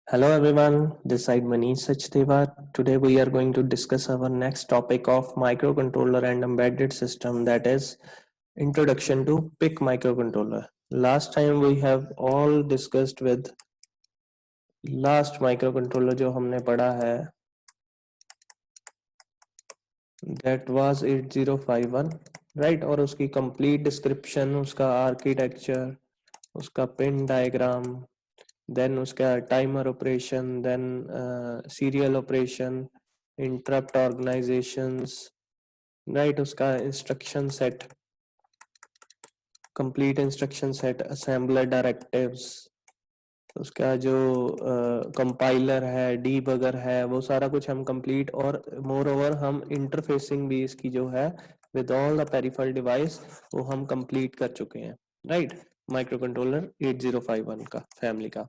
Hello everyone, this side Manish Sachdeva. Today we are going to discuss our next topic of microcontroller and embedded system, that is introduction to PIC microcontroller. Last time we have all discussed with last microcontroller जो हमने पढ़ा है that was 8051 right, और उसकी complete description, उसका architecture, उसका pin diagram, then उसका timer operation, then serial operation, interrupt organizations, right, उसका instruction set, complete instruction set, assembler directives, उसका जो कंपाइलर है, डीबगर है, वो सारा कुछ हम कंप्लीट, और मोर ओवर हम इंटरफेसिंग भी इसकी जो है with all the peripheral device वो हम कंप्लीट कर चुके हैं, राइट, माइक्रो कंट्रोलर 8051 का फैमिली का।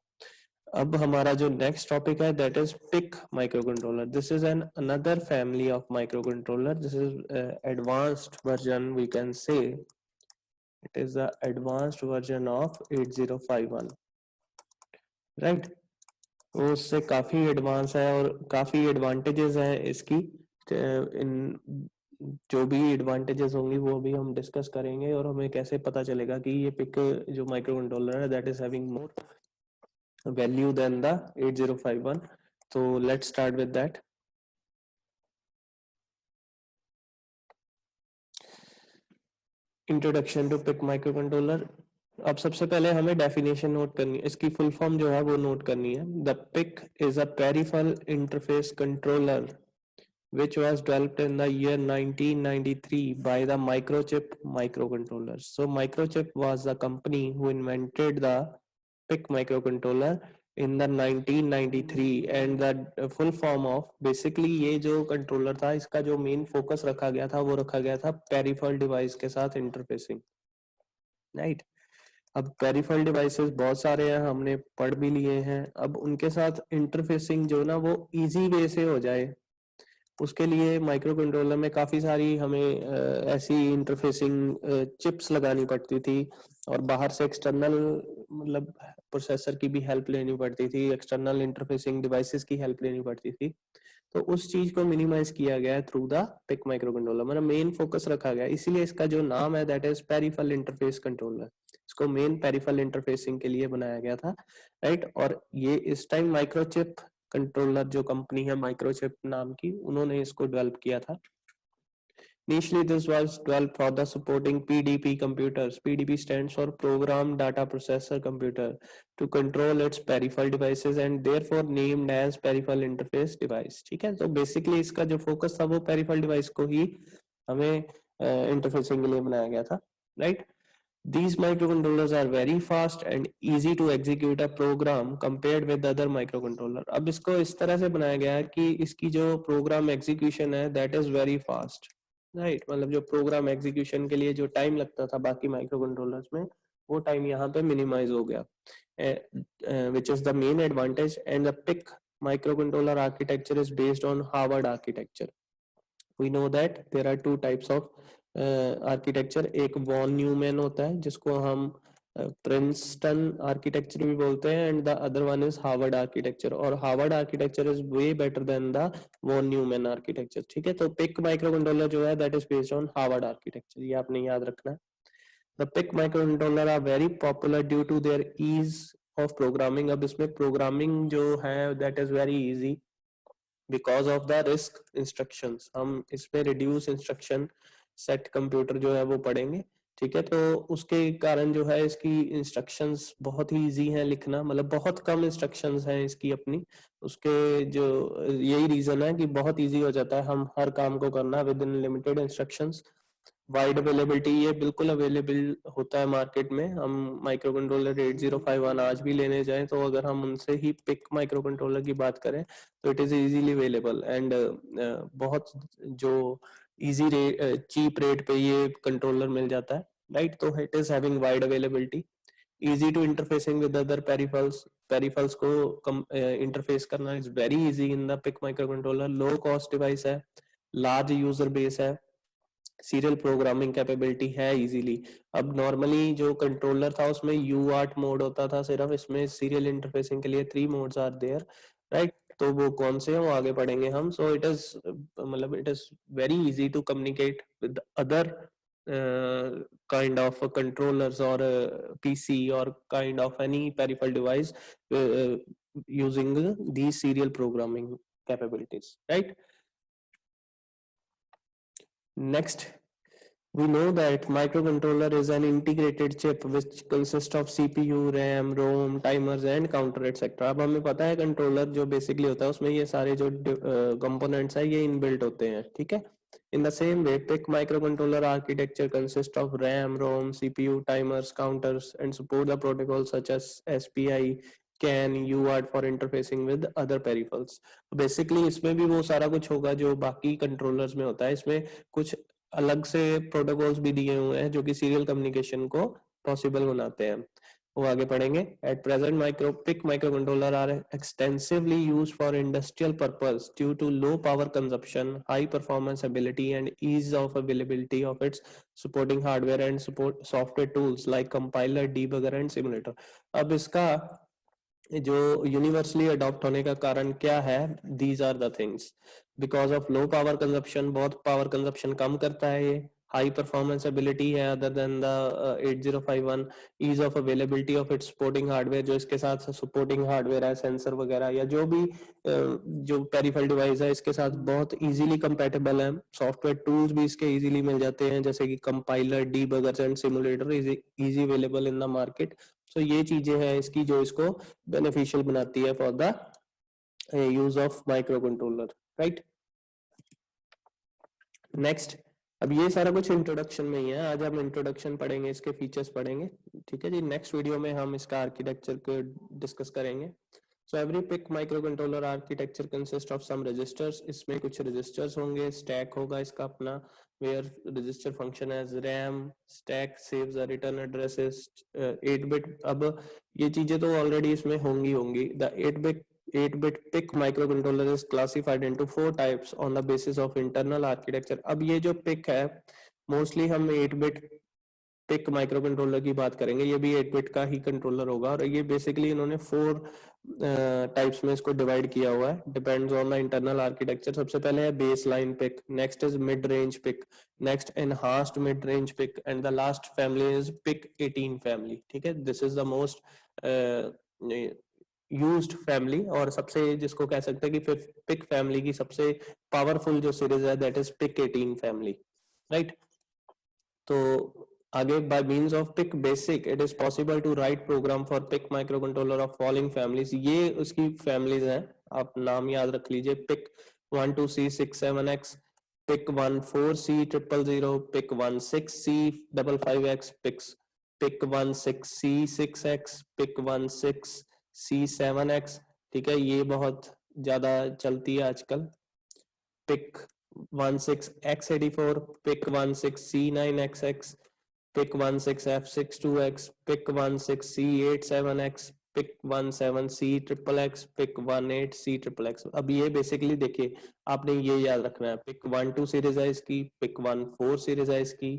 अब हमारा जो नेक्स्ट टॉपिक है that is PIC micro controller. This is an another family of micro controller. This is advanced version, we can say it is the advanced version of 8051, right. वो उससे काफी advance है और काफी एडवांटेजेस हैं इसकी। इन जो भी एडवांटेजेस होंगी वो भी हम डिस्कस करेंगे, और हमें कैसे पता चलेगा कि ये पिक जो माइक्रो कंट्रोलर है that is having more value than the 8051. So let's start with that. Introduction to PIC micro controller. अब सबसे पहले हमें डेफिनेशन नोट करनी है, इसकी फुल फॉर्म जो है वो नोट करनी है। The PIC is a peripheral interface controller which was developed in the year 1993 by the Microchip microcontrollers. So Microchip was the company who invented the PIC microcontroller in the 1993, and the full form of basically ये जो controller था इसका जो main focus रखा गया था वो रखा गया था पेरिफेरल डिवाइस के साथ इंटरफेसिंग, राइट। अब पेरिफेरल डिवाइसेस बहुत सारे हैं, हमने पढ़ भी लिए हैं। अब उनके साथ इंटरफेसिंग जो ना वो इजी वे से हो जाए, उसके लिए माइक्रो कंट्रोलर में काफ़ी सारी हमें ऐसी इंटरफेसिंग चिप्स लगानी पड़ती थी, और बाहर से एक्सटर्नल मतलब प्रोसेसर की भी हेल्प लेनी पड़ती थी, एक्सटर्नल इंटरफेसिंग डिवाइसेस की हेल्प लेनी पड़ती थी। तो उस चीज को मिनिमाइज किया गया है through the PIC micro controller, मतलब मेन फोकस रखा गया, इसीलिए इसका जो नाम है that is peripheral interface controller. इसको मेन पेरिफेरल इंटरफेसिंग के लिए बनाया गया था, राइट। और ये इस टाइम माइक्रोचिप कंट्रोलर जो कंपनी है माइक्रोचिप नाम की, उन्होंने इसको डेवलप किया था। Initially, this was developed for the supporting PDP computers. PDP stands for Program Data Processor Computer, to control its peripheral devices and therefore named as Peripheral Interface Device. ठीक है, तो basically इसका जो focus था वो peripheral device को ही हमें interfacing के लिए बनाया गया था, right? These microcontrollers are very fast and easy to execute a program compared with other microcontroller. अब इसको इस तरह से बनाया गया है कि इसकी जो program execution है that is very fast, right, मतलब जो प्रोग्राम एग्जीक्यूशन के लिए जो टाइम लगता था बाकी माइक्रो कंट्रोलर्स में, वो टाइम यहाँ पे मिनिमाइज हो गया, which is the main advantage. And the PIC micro controller architecture is based on Harvard architecture. We know that there are two types of architecture, एक वॉन न्यूमैन होता है जिसको हम प्रिंसटन आर्किटेक्चर भी बोलते हैं, and the other one is Harvard architecture, और Harvard architecture is way better than the von Neumann architecture. ठीक है, तो पिक माइक्रो कंट्रोलर जो है that is based on Harvard architecture, ये आपने याद रखना है। The PIC micro controller are very popular due to their ease of programming. अब इसमें प्रोग्रामिंग जो है that is very easy because of the RISC instructions. हम इसमें रिड्यूस इंस्ट्रक्शन सेट कंप्यूटर जो है वो पढ़ेंगे, ठीक है। तो उसके कारण जो है इसकी इंस्ट्रक्शंस बहुत ही इजी हैं लिखना, मतलब बहुत कम इंस्ट्रक्शंस हैं इसकी अपनी, उसके जो यही रीजन है कि बहुत इजी हो जाता है हम हर काम को करना with in limited instructions. Wide availability, ये बिल्कुल अवेलेबल होता है मार्केट में। हम माइक्रो कंट्रोलर 8051 आज भी लेने जाएं तो अगर हम उनसे ही पिक माइक्रो कंट्रोलर की बात करें तो it is easily available, and बहुत जो इजी रेट चीप रेट पे ये कंट्रोलर मिल जाता है, राइट। तो it is having wide availability, easy to interfacing with other peripherals को इंटरफेस करना is very easy in the PIC micro controller. Low cost device है, लार्ज यूजर बेस है, serial programming capability है easily. अब normally जो controller था उसमें UART mode होता था सिर्फ, इसमें सीरियल इंटरफेसिंग के लिए 3 मोड्स आर देयर, राइट। तो वो कौन से हैं वो आगे पढ़ेंगे हम। सो इट इज मतलब it is very easy to communicate with other kind of controllers or PC or kind of any peripheral device using these serial programming capabilities, right? Next, we know that microcontroller is an integrated chip which consists of CPU, RAM, ROM, timers and counter etc. अब हमें पता है controller जो basically होता है उसमें ये सारे जो कंपोनेंट्स है ये इनबिल्ट होते हैं, ठीक है। In the same way, PIC microcontroller architecture consists of RAM, ROM, CPU, timers, counters, and support the protocols such as SPI, CAN, UART for interfacing with other peripherals. Basically, इसमें भी वो सारा कुछ होगा जो बाकी कंट्रोलर्स में होता है। इसमें कुछ अलग से प्रोटोकॉल्स भी दिए हुए हैं जो कि सीरियल कम्युनिकेशन को पॉसिबल बनाते हैं, वो आगे पढ़ेंगे। At present PIC microcontroller are extensively used for industrial purpose due to low power consumption, high performance ability and ease of availability of its supporting hardware and support software tools like compiler, debugger and simulator। अब इसका जो universally adopt होने का कारण क्या है? These are the things. Because of low power consumption, बहुत power consumption कम करता है ये। हाई परफॉर्मेंस एबिलिटी है other than the 8051। Ease of availability of its supporting hardware, जो इसके साथ सपोर्टिंग हार्डवेयर है, सेंसर वगैरह या जो भी जो पेरिफेरल डिवाइस है इसके साथ बहुत इजीली कंपैटिबल है। सॉफ्टवेयर टूल्स भी इसके इजीली मिल जाते हैं जैसे कि compiler, debuggers and simulator easy available in the market. So ये चीजें हैं इसकी जो इसको बेनिफिशियल बनाती है for the use of micro controller, right. Next, अब ये सारा कुछ इंट्रोडक्शन में ही है, आज हम इंट्रोडक्शन पढ़ेंगे, इसके फीचर्स पढ़ेंगे, ठीक है जी। नेक्स्ट वीडियो में हम इसका आर्किटेक्चर को डिस्कस करेंगे। So every PIC microcontroller architecture consist of some registers, इसमें कुछ रजिस्टर्स होंगे, स्टैक होगा इसका अपना, where register function as RAM, stack saves the return addresses, 8 bit. अब ये चीजें तो ऑलरेडी इसमें होंगी। द 8-bit PIC microcontroller is classified into 4 types on the basis of internal architecture। अब ये जो PIC है मोस्टली हम 8-bit PIC माइक्रोकंट्रोलर की बात करेंगे, ये भी 8-bit का ही कंट्रोलर होगा और ये बेसिकली इन्होंने 4 टाइप्स में इसको डिवाइड किया हुआ है, depends on the internal architecture. सबसे पहले है base line PIC, next is mid range PIC, next enhanced mid range PIC and the last family is PIC 18 family, ठीक है। This is the most used family और सबसे जिसको कह सकते हैं कि PIC फैमिली की सबसे पावरफुल जो सीरीज है that is PIC 18 family, right. तो आगे by means of PIC basic it is possible to write program for PIC microcontroller of following families। ये उसकी फैमिलीज हैं, आप नाम याद रख लीजिए। PIC 12C67X, PIC 14C000, PIC 16C55X, PIC 16C6X, PIC 16C7X, ठीक है। ये बहुत ज्यादा चलती है आजकल। PIC 16X84, PIC 16C9XX, PIC 16F62X, PIC 16C87X, PIC 17C XXX, PIC 18C XXX। अब ये बेसिकली देखिए आपने ये याद रखना है, PIC 12 सीरीज है इसकी, PIC 14 सीरीज है इसकी,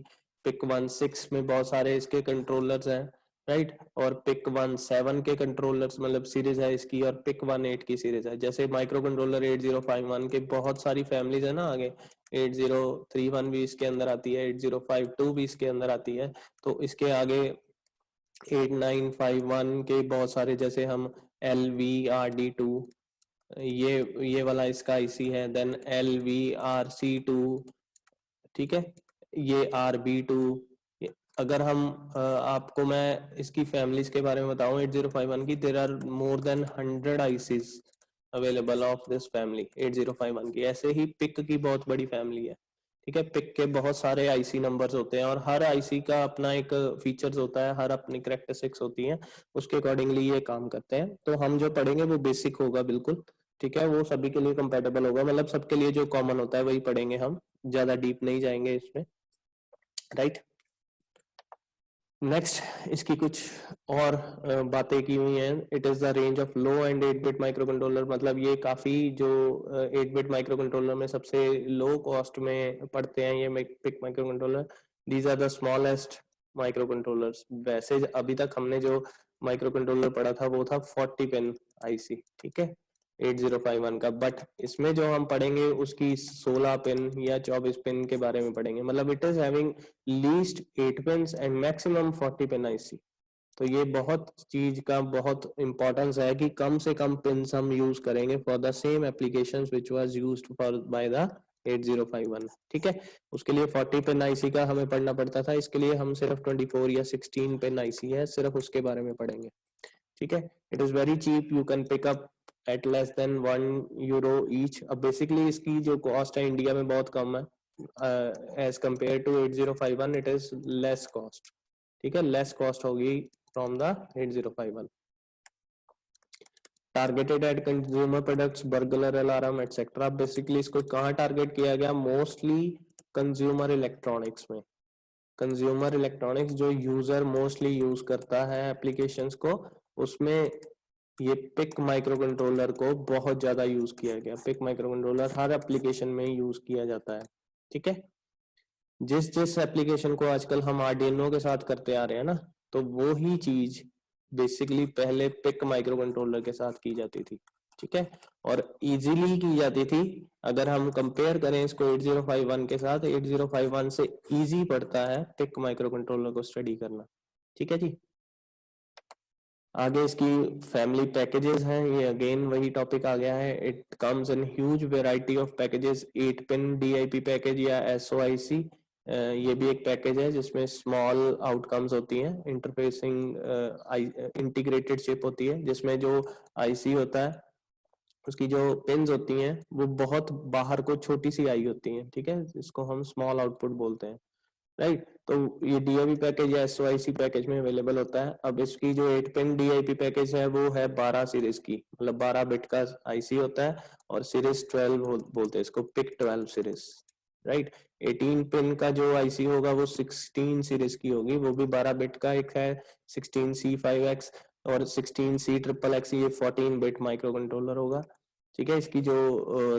PIC 16 में बहुत सारे इसके कंट्रोलर्स हैं, राइट। और PIC 17 के कंट्रोलर्स मतलब सीरीज है इसकी और PIC 18 की सीरीज है। जैसे माइक्रो कंट्रोलर 8051 के बहुत सारी फैमिलीज है ना, आगे 8031 भी इसके अंदर आती है, 8052 भी इसके अंदर आती है। तो इसके आगे 8951 के बहुत सारे, जैसे हम LVRD2, ये वाला इसका आईसी है, देन LVRC2, ठीक है, ये RB2। अगर हम आपको मैं इसकी फैमिलीज के बारे में बताऊं 8051 की, there are more than 100 ICs available of this family 8051 की। ऐसे ही PIC की बहुत बड़ी फैमिली है, ठीक है। PIC के बहुत सारे आईसी नंबर्स होते हैं और हर आईसी का अपना एक फीचर्स होता है, हर अपनी कैरेक्टरिस्टिक्स होती हैं, उसके अकॉर्डिंगली ये काम करते हैं। तो हम जो पढ़ेंगे वो बेसिक होगा बिल्कुल, ठीक है। वो सभी के लिए कंपेटेबल होगा, मतलब सबके लिए जो कॉमन होता है वही पढ़ेंगे हम, ज्यादा डीप नहीं जाएंगे इसमें, राइट। नेक्स्ट इसकी कुछ और बातें की हुई हैं. It is the range of low and 8 bit micro controller. मतलब ये काफी जो 8 बिट माइक्रो कंट्रोलर में सबसे लो कॉस्ट में पड़ते हैं ये PIC micro controller. These are the smallest micro controllers. वैसे अभी तक हमने जो माइक्रो कंट्रोलर पढ़ा था वो था 40 पिन आईसी, ठीक है, 8051 का. बट इसमें जो हम पढ़ेंगे उसकी 16 पिन या 24 पिन के बारे में पढ़ेंगे. मतलब it is having least 8 pin and maximum 40 pin IC. तो ये बहुत चीज का बहुत इंपॉर्टेंस है कि कम से कम पिन्स हम यूज करेंगे for the same applications which was used for by the 8051. ठीक है, उसके लिए 40 पिन आईसी का हमें पढ़ना पड़ता था. इसके लिए हम सिर्फ 24 या 16 पिन आईसी है, सिर्फ उसके बारे में पढ़ेंगे. ठीक है, it is very cheap, you can pick up at less than €1 each. अब बेसिकली इसकी जो कॉस्ट है इंडिया में बहुत कम है as compare to 8051. It is less cost. ठीक है, लेस कॉस्ट होगी from the 8051. Targeted at consumer products, burglar alarm etcetera. Basically इसको कहाँ टारगेट किया गया? मोस्टली कंज्यूमर इलेक्ट्रॉनिक्स में. कंज्यूमर इलेक्ट्रॉनिक्स जो यूजर मोस्टली यूज करता है एप्लीकेशंस को, उसमें ये पिक माइक्रो कंट्रोलर को बहुत ज्यादा यूज किया गया. पिक माइक्रो कंट्रोलर हर एप्लीकेशन में यूज किया जाता है. ठीक है, जिस जिस एप्लीकेशन को आजकल हम आर्डिनो के साथ करते आ रहे हैं ना, तो वो ही चीज बेसिकली पहले पिक माइक्रो कंट्रोलर के साथ की जाती थी. ठीक है, और इजीली की जाती थी. अगर हम कंपेयर करें इसको 8051 के साथ, 8051 से इजी पड़ता है पिक माइक्रो कंट्रोलर को स्टडी करना. ठीक है जी, आगे इसकी फैमिली पैकेजेस हैं. ये अगेन वही टॉपिक आ गया है. It comes in huge variety of packages. 8 pin DIP package या एसओआईसी, ये भी एक पैकेज है जिसमें स्मॉल आउटकम्स होती हैं. इंटरफेसिंग इंटीग्रेटेड चिप होती है जिसमें जो आईसी होता है उसकी जो पिन्स होती हैं वो बहुत बाहर को छोटी सी आई होती हैं. ठीक है, जिसको हम स्मॉल आउटपुट बोलते हैं. राइट, तो ये डीआईपी पैकेज या एसओआईसी पैकेज में अवेलेबल होता है. अब इसकी जो 8 पिन डीआईपी पैकेज है वो है 12 सीरीज की, मतलब 12 बिट का आईसी होता है. और सीरीज 12 बोलते हैं इसको, पिक 12 सीरीज. राइट, 18 पिन का जो आईसी होगा वो 16 सीरीज की होगी, वो भी 12 बिट का. एक है 16C5X और 16C XXX, ये 14 बिट माइक्रो कंट्रोलर होगा. ठीक है, इसकी जो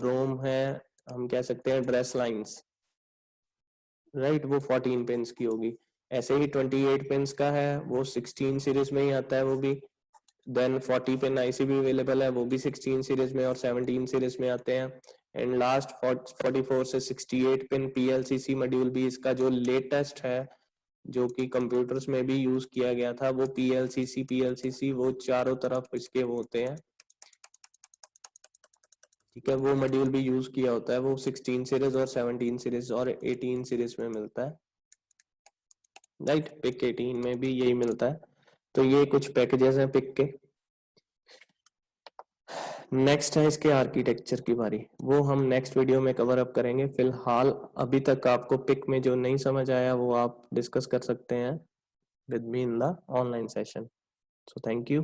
रोम है, हम कह सकते हैं ड्रेस लाइन्स, राइट, वो 14 पिन्स की होगी. ऐसे ही 28 पिन्स का है, वो 16 सीरीज में ही आता है वो भी. देन 40 पिन आईसी भी अवेलेबल है, वो भी 16 सीरीज में और 17 सीरीज में आते हैं. एंड लास्ट 44 से 68 पिन पीएलसीसी मॉड्यूल भी इसका जो लेटेस्ट है, जो कि कंप्यूटर्स में भी यूज किया गया था, वो पीएलसीसी वो चारों तरफ इसके वो होते हैं. ठीक है, वो मॉड्यूल भी यूज किया होता है. वो 16 सीरीज और 17 सीरीज और 18 सीरीज में मिलता है. राइट, पिक 18 में भी यही मिलता है. तो ये कुछ पैकेजेस हैं पिक के. नेक्स्ट है इसके आर्किटेक्चर की बारी, वो हम नेक्स्ट वीडियो में कवर अप करेंगे. फिलहाल अभी तक आपको पिक में जो नहीं समझ आया वो आप डिस्कस कर सकते हैं with me in the online session. So thank you.